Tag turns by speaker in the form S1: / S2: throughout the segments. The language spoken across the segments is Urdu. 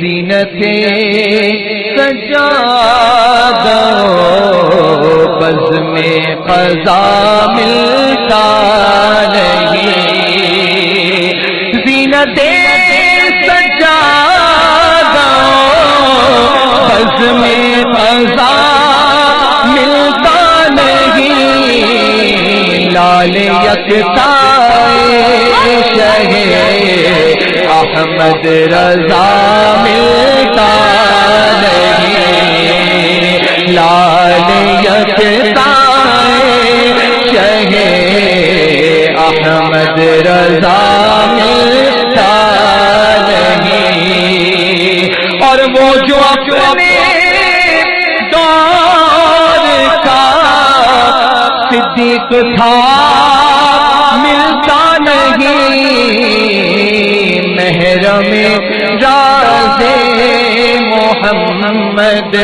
S1: زینت سجادہ بزم قضا ملتا نہیں، زینت سجادہ بزم قضا ملتا نہیں، لال یکتائے شہ احمد رضا ملتا نہیں، لال یکتائے شہ احمد رضا ملتا نہیں، اور وہ جو اپنے دور کا صدیق تھا ملتا نہیں، محرم راز محمد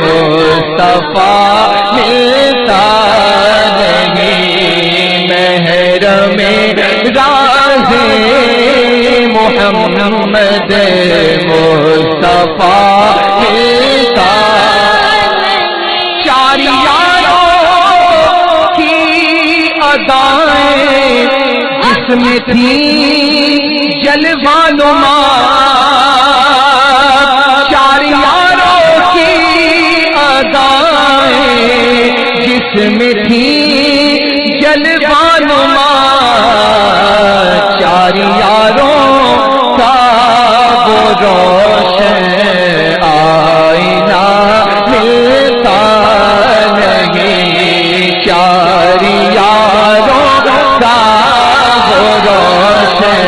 S1: مصطفیٰ ملتا نہیں، محرم راز محمد مصطفیٰ ملتا نہیں، چار یاروں کی ادائیں جس میں تھی جلوہ نما، چار یاروں کی ادائیں جس میں تھی جلوہ نما، چار یاروں کا وہ روشن آئینہ ملتا نہیں، چار یاروں کا وہ روشن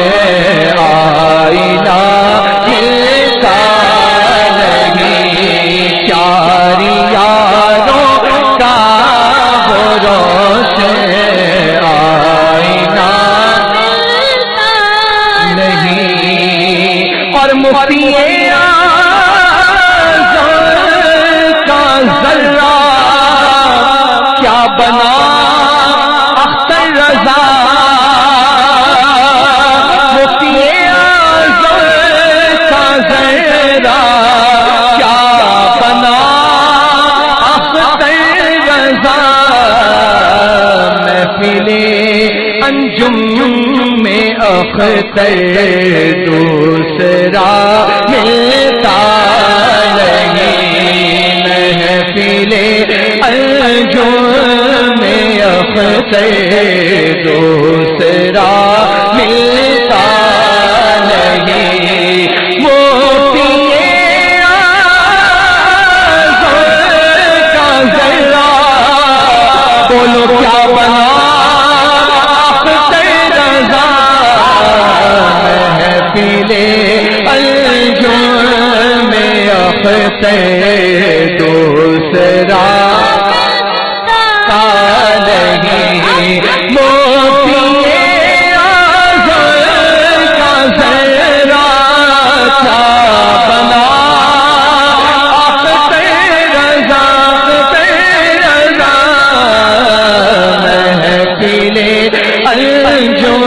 S1: آئینہ ملتا نہیں، چار یاروں کا وہ روشن آئینہ ملتا نہیں، اور مفتی اعظم کا ذرہ کیا بنا اختر رضا، مفتی اعظم کا ذرہ کیا بنا اختر رضا، محفل انجم میں اختر دوسرا ملتا نہیں، محفل انجم میں اختر دوسرا ملتا نہیں، مفتی اعظم کا ذرہ بولو کیا بنا محفل انجم میں اختر دوسرا نہیں، مفتی اعظم کا ذرہ کیا بنا اختر رضا، محفل انجم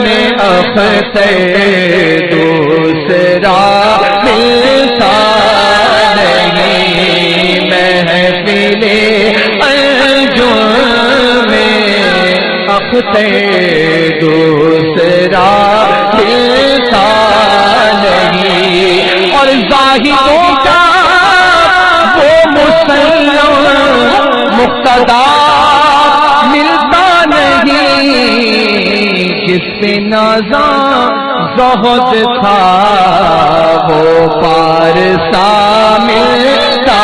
S1: میں اختر دوسرا ملتا نہیں، محفل انجم میں اختر دوسرا ملتا نہیں، اور زاہدوں کا وہ مسلم مقتدا ملتا نہیں، جس سے نازاں زہد تھا وہ پارسا ملتا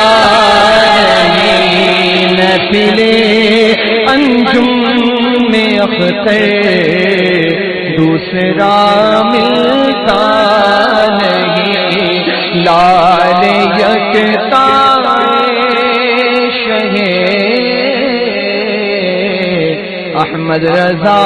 S1: نہیں، محفل انجم میں اختر دوسرا ملتا نہیں، لال یکتائے شہ احمد رضا